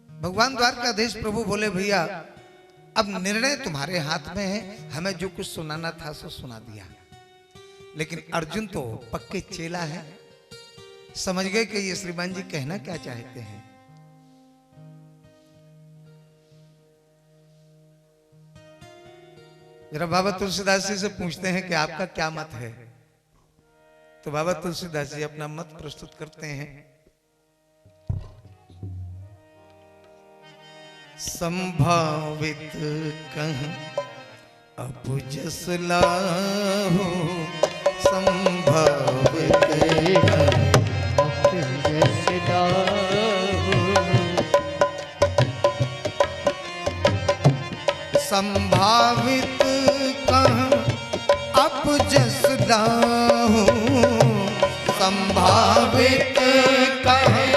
भगवान द्वारकाधीश प्रभु बोले, भैया अब निर्णय तुम्हारे हाथ में है, हमें जो कुछ सुनाना था सो सुना दिया। लेकिन अर्जुन तो पक्के चेला है, समझ गए कि ये श्रीमान जी कहना क्या चाहते हैं। जरा बाबा तुलसीदास जी से पूछते हैं कि आपका क्या मत है। तो बाबा तुलसीदास जी अपना मत प्रस्तुत करते हैं। संभावित कह अब जस लाहो, संभावित संभावित कह अब जस लाहो, संभावित कहे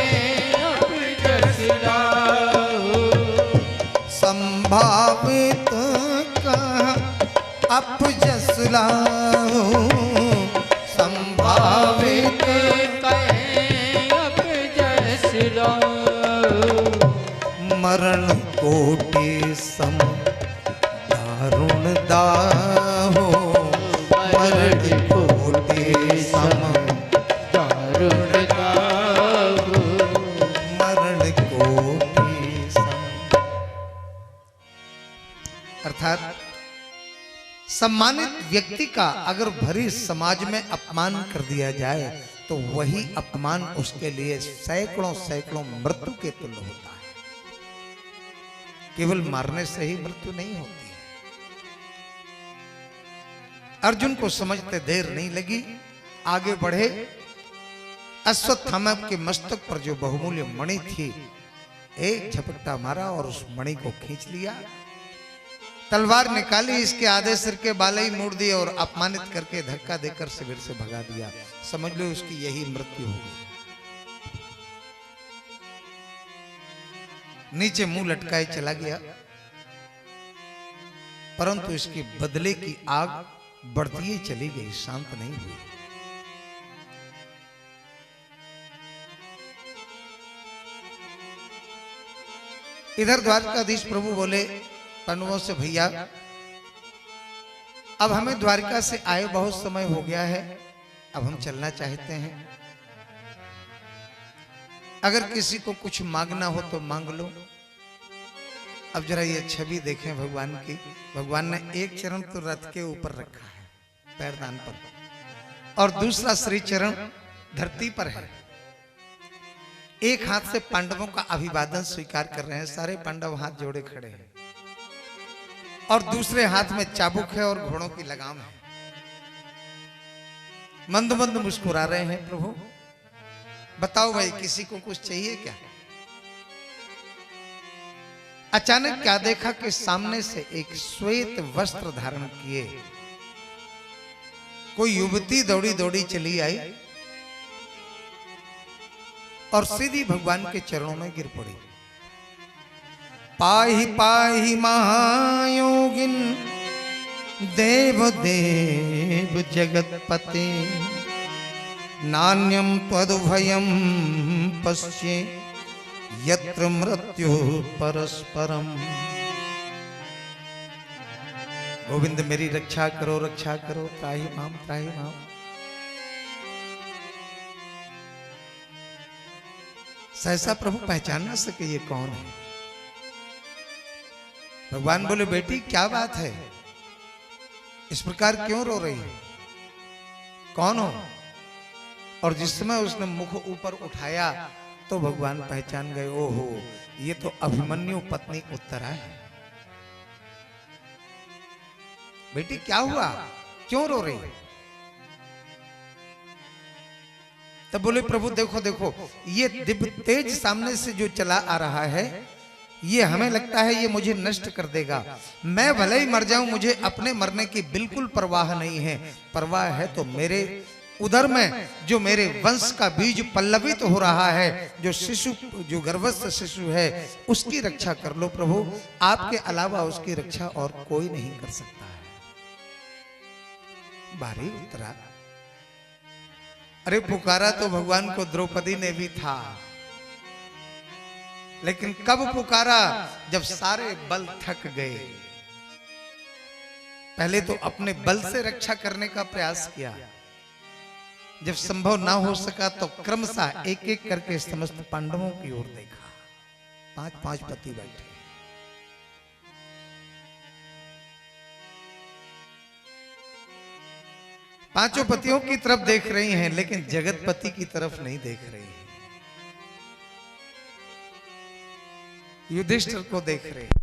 अब जस लाहो, संभावित कह अब जस लाहो, संभावित कहे अब जस लाहो। मरण कोटि सम दारुण दाहो, मरण कोटि सम दारुण दाहो, मरण कोटि सम। अर्थात सम्मानित व्यक्ति का अगर भरी समाज में अपमान कर दिया जाए, तो वही अपमान उसके लिए सैकड़ों सैकड़ों मृत्यु के तुल्य होता है। केवल मारने से ही मृत्यु नहीं होती है। अर्जुन को समझते देर नहीं लगी, आगे बढ़े अश्वत्थामा के मस्तक पर जो बहुमूल्य मणि थी, एक झपट्टा मारा और उस मणि को खींच लिया। तलवार निकाली, इसके आधे सिर के बाले ही मोड़ दिए और अपमानित करके धक्का देकर शिविर से भगा दिया। समझ लो उसकी यही मृत्यु हो गई। नीचे मुंह लटकाए चला गया, परंतु इसके बदले की आग बढ़ती ही चली गई, शांत नहीं हुई। इधर द्वारकाधीश प्रभु बोले पांडवों से, भैया अब हमें द्वारका से आए बहुत समय हो गया है, अब हम चलना चाहते हैं। अगर किसी को कुछ मांगना हो तो मांग लो। अब जरा ये छवि देखें भगवान की। भगवान ने एक चरण तो रथ के ऊपर रखा है पैरदान पर, और दूसरा श्री चरण धरती पर है। एक हाथ से पांडवों का अभिवादन स्वीकार कर रहे हैं, सारे पांडव हाथ जोड़े खड़े हैं, और दूसरे हाथ में चाबुक है और घोड़ों की लगाम है। मंद मंद मुस्कुरा रहे हैं। प्रभु बताओ भाई, किसी को कुछ चाहिए क्या? अचानक क्या देखा कि सामने से एक श्वेत वस्त्र धारण किए कोई युवती दौड़ी दौड़ी चली आई और सीधी भगवान के चरणों में गिर पड़ी। पाहि पाहि महायोगिन देव देव जगतपते, नान्यम त्वदुभयम पश्ये यत्र मृत्यु परस्परम। गोविंद मेरी रक्षा करो, रक्षा करो, त्राहि माम त्राहि माम। सहसा प्रभु पहचान ना सके ये कौन है। भगवान बोले, बेटी क्या बात है, इस प्रकार क्यों रो रही है, कौन हो? और जिस समय उसने मुख ऊपर उठाया तो भगवान पहचान गए, ओहो ये तो अभिमन्यु पत्नी उत्तरा है। बेटी क्या हुआ, क्यों रो रही है? तब बोले, प्रभु देखो देखो, ये दिव्य तेज सामने से जो चला आ रहा है, ये हमें लगता है ये मुझे नष्ट कर देगा। मैं भले ही मर जाऊं, मुझे अपने मरने की बिल्कुल परवाह नहीं है। परवाह है तो मेरे उधर में जो मेरे वंश का बीज पल्लवित हो रहा है, जो शिशु, जो गर्भस्थ शिशु है, उसकी रक्षा कर लो प्रभु। आपके अलावा उसकी रक्षा और कोई नहीं कर सकता है। भारी उत्तरा। अरे पुकारा तो भगवान को द्रौपदी ने भी था, लेकिन कब पुकारा? जब सारे बल थक गए। पहले तो अपने बल से रक्षा करने का प्रयास किया, जब संभव ना हो सका तो क्रमशः एक एक करके समस्त पांडवों की ओर देखा। 5-5 पति बैठे। पांचों पतियों की तरफ देख रही हैं, लेकिन जगतपति की तरफ नहीं देख रही हैं। युधिष्ठिर को देख रहे हैं।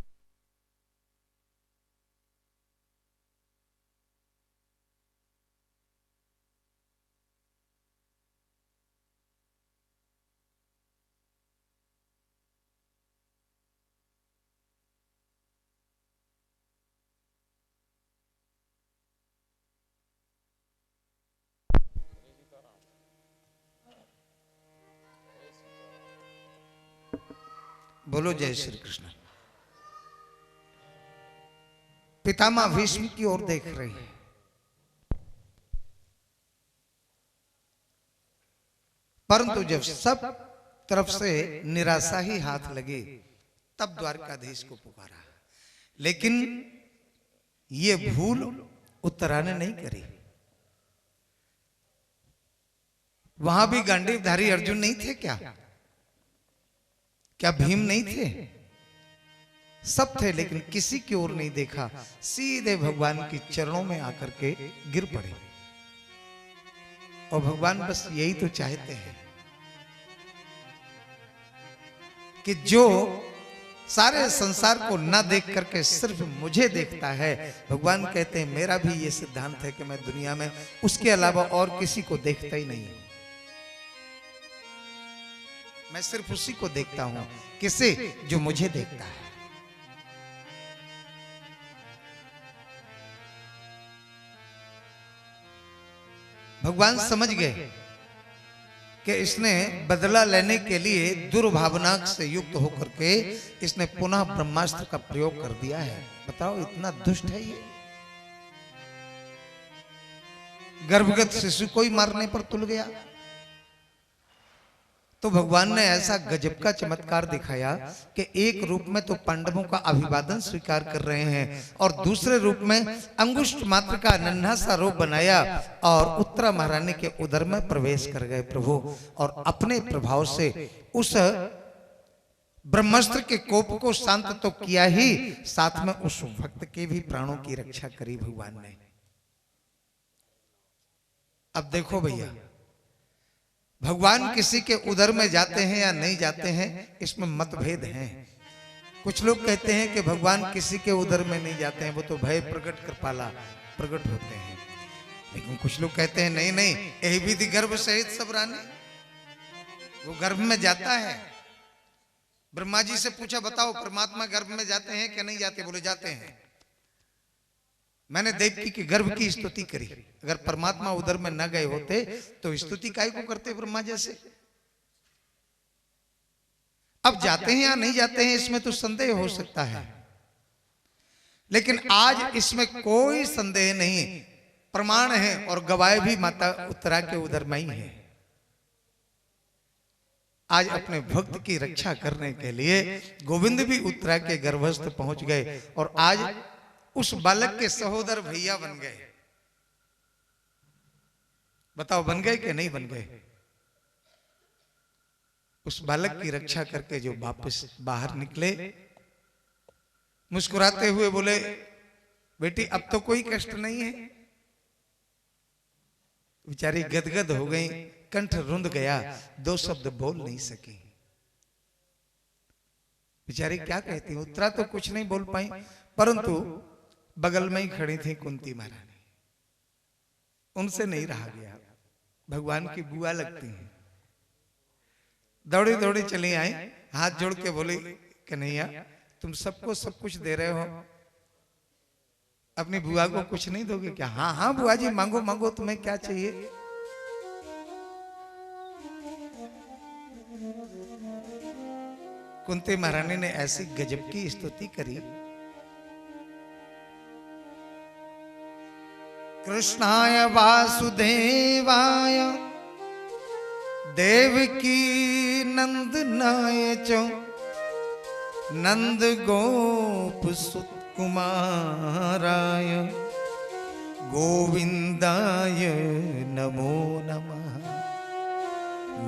बोलो जय श्री कृष्ण। पितामह भीष्म की ओर देख रही है। परंतु जब सब तरफ से निराशा ही हाथ लगी, तब द्वारकाधीश को पुकारा। लेकिन ये भूल उत्तरा ने नहीं करी। वहां भी गांडीवधारी अर्जुन नहीं थे क्या? क्या भीम नहीं थे? सब थे, लेकिन किसी की ओर नहीं देखा। सीधे भगवान के चरणों में आकर के गिर पड़े। और भगवान बस यही तो चाहते हैं कि जो सारे संसार को ना देख करके सिर्फ मुझे देखता है। भगवान कहते हैं मेरा भी ये सिद्धांत है कि मैं दुनिया में उसके अलावा और किसी को देखता ही नहीं हूं। मैं सिर्फ उसी को देखता हूं। किसे? जो मुझे देखता है। भगवान समझ गए कि इसने बदला लेने के लिए दुर्भावना से युक्त होकर के इसने पुनः ब्रह्मास्त्र का प्रयोग कर दिया है। बताओ, इतना दुष्ट है ये। गर्भगत शिशु को ही मारने पर तुल गया। तो भगवान ने ऐसा गजब का चमत्कार दिखाया कि एक रूप में तो पांडवों का अभिवादन स्वीकार कर रहे हैं और दूसरे रूप में अंगुष्ठ मात्र का नन्हा सा रूप बनाया और उत्तरा महारानी के उदर में प्रवेश कर गए प्रभु, और अपने प्रभाव से उस ब्रह्मास्त्र के कोप को शांत तो किया ही, साथ में उस भक्त के भी प्राणों की रक्षा करी भगवान ने। अब देखो भैया, भगवान किसी के उदर में जाते हैं या नहीं जाते हैं, इसमें मतभेद हैं। कुछ लोग कहते हैं कि भगवान किसी के उदर में नहीं जाते हैं, वो तो भय प्रकट कृपाला प्रकट होते हैं। लेकिन कुछ लोग कहते हैं नहीं नहीं, यही विधि गर्भ सहित सब रानी, वो गर्भ में जाता है। ब्रह्मा जी से पूछा, बताओ परमात्मा गर्भ में जाते हैं कि नहीं जाते? बोले जाते हैं। मैंने देवकी के गर्भ की स्तुति करी। अगर परमात्मा उधर में न गए होते तो स्तुति काहे को करते ब्रह्मा जैसे? अब जाते हैं या नहीं जाते हैं इसमें तो संदेह हो सकता है, लेकिन आज इसमें कोई संदेह नहीं, प्रमाण है और गवाह भी माता उत्तरा के उदर में ही है। आज अपने भक्त की रक्षा करने के लिए गोविंद भी उत्तरा के गर्भस्थ पहुंच गए और आज उस बालक के सहोदर भैया बन गए। बताओ, बन गए कि नहीं बन गए? उस बालक की रक्षा करके जो वापस बाहर निकले, मुस्कुराते हुए बोले, बेटी अब तो कोई कष्ट नहीं है। बेचारी गदगद हो गई, कंठ रुंध गया, दो शब्द बोल नहीं सकी। बेचारी क्या कहती? उत्तरा तो कुछ नहीं बोल पाई, परंतु बगल में ही खड़ी थी कुंती महारानी, उनसे नहीं रहा गया। भगवान की बुआ लगती हैं, दौड़ी दौड़ी चली आई, हाथ जोड़ के बोली, कन्हैया तुम सबको सब कुछ दे रहे हो, अपनी बुआ को कुछ नहीं दोगे क्या? हाँ हाँ बुआ जी, मांगो मांगो, तुम्हें क्या चाहिए? कुंती महारानी ने ऐसी गजब की स्तुति करी। कृष्णाय वासुदेवाय देवकी नंदनाय च नंद गोप सुत कुमाराय गोविंदाय नमो नमः।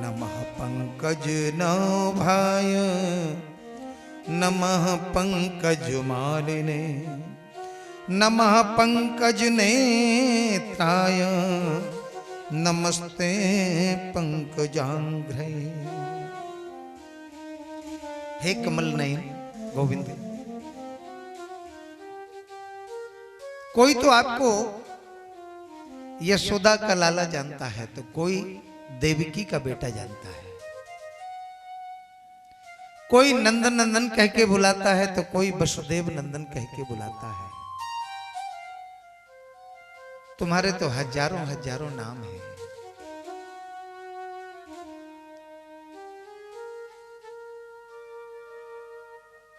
नमः पंकज नाभाय नमः पंकज मालिने नमः पंकज नेत्राय नमस्ते पंकजांघ्रे। हे कमल नयन गोविंद, कोई तो आपको यशोदा का लाला जानता है, तो कोई देवकी का बेटा जानता है, कोई नंदन नंदन कह के बुलाता है तो कोई वसुदेव नंदन कह के बुलाता है। तुम्हारे तो हजारों हजारों नाम हैं।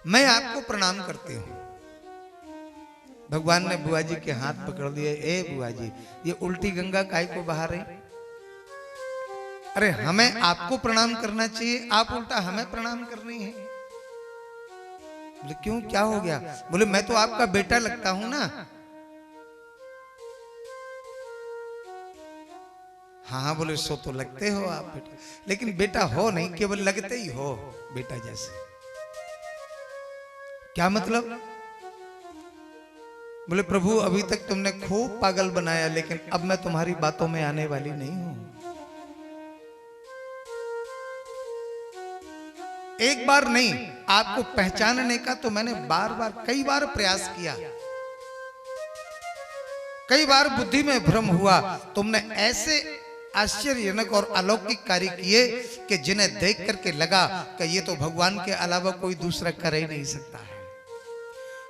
मैं आपको प्रणाम करती हूं। भगवान ने बुआ जी के हाथ पकड़ लिए। ए बुआ जी, ये उल्टी गंगा काहे को बहा रही? अरे हमें आपको प्रणाम करना चाहिए, आप उल्टा हमें प्रणाम करनी है। बोले क्यों, क्या हो गया? बोले मैं तो आपका बेटा लगता हूं ना। हाँ बोले सो तो लगते हो आप बेटा, लेकिन बेटा हो नहीं, केवल लगते ही हो बेटा जैसे। क्या मतलब? बोले प्रभु अभी तक तुमने खूब पागल बनाया, लेकिन अब मैं तुम्हारी बातों में आने वाली नहीं हूं। एक बार नहीं, आपको पहचानने का तो मैंने बार बार कई बार प्रयास किया, कई बार बुद्धि में भ्रम हुआ। तुमने ऐसे आश्चर्यजनक और अलौकिक कार्य किए कि जिन्हें देख करके लगा कि ये तो भगवान के अलावा कोई दूसरा कर ही नहीं सकता है।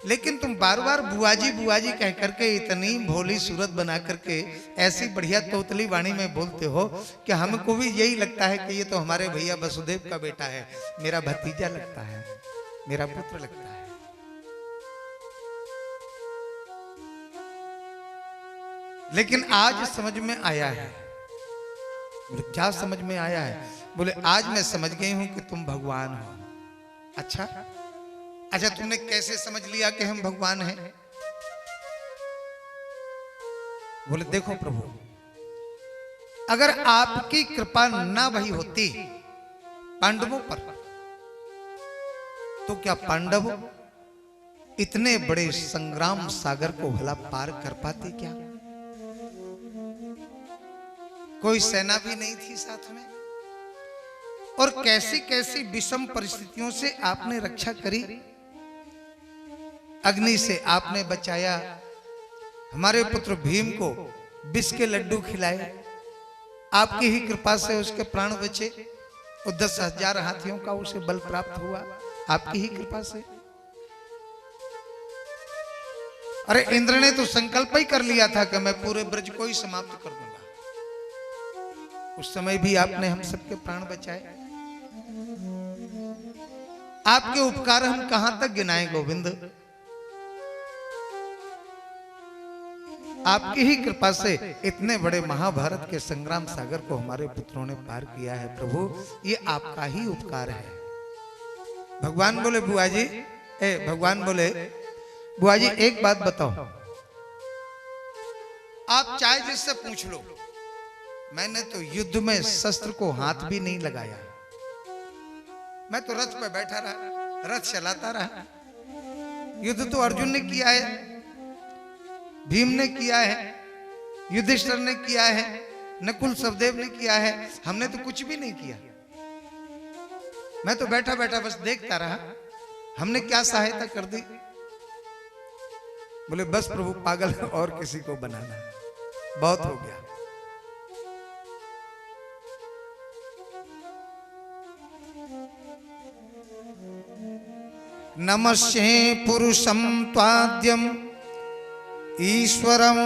लेकिन तुम बार बार बुआजी कह करके इतनी भोली सूरत बना करके ऐसी बढ़िया तोतली वाणी में बोलते हो कि हमको भी यही लगता है कि ये तो हमारे भैया वसुदेव का बेटा है, मेरा भतीजा लगता है, मेरा पुत्र लगता है। लेकिन आज समझ में आया है। बोले क्या समझ में आया है? बोले आज मैं समझ गई हूं कि तुम भगवान हो। अच्छा अच्छा, तुमने कैसे समझ लिया कि हम भगवान हैं? बोले देखो प्रभु, अगर आपकी कृपा ना भई होती पांडवों पर, तो क्या पांडव इतने बड़े संग्राम सागर को भला पार कर पाते क्या? कोई सेना भी नहीं थी साथ में, और कैसी कैसी विषम परिस्थितियों से आपने रक्षा करी। अग्नि से आपने बचाया, हमारे पुत्र भीम को विष के लड्डू खिलाए, आपकी ही कृपा से उसके प्राण बचे, और 10,000 हाथियों का उसे बल प्राप्त हुआ, आपकी ही कृपा से। अरे इंद्र ने तो संकल्प ही कर लिया था कि मैं पूरे ब्रज को ही समाप्त कर दूंगा। उस समय भी आपने हम सबके प्राण बचाए। आपके उपकार हम कहां तक गिनाएं गोविंद। आपकी ही कृपा से इतने बड़े महाभारत के संग्राम सागर को हमारे पुत्रों ने पार किया है प्रभु, ये आपका ही उपकार है। भगवान बोले बुआजी, भगवान बोले बुआजी एक बात बताओ, आप चाहे जिससे पूछ लो, मैंने तो युद्ध में शस्त्र को हाथ भी नहीं लगाया। मैं तो रथ पे बैठा रहा, रथ चलाता रहा। युद्ध तो अर्जुन ने किया है, भीम ने किया है, युधिष्ठिर ने किया है, नकुल सहदेव ने किया है, हमने तो कुछ भी नहीं किया। मैं तो बैठा बैठा बस देखता रहा, हमने क्या सहायता कर दी? बोले बस प्रभु, पागल और किसी को बनाना है, बहुत हो गया। नमस्ते पुरुषं त्वाद्यम ईश्वरं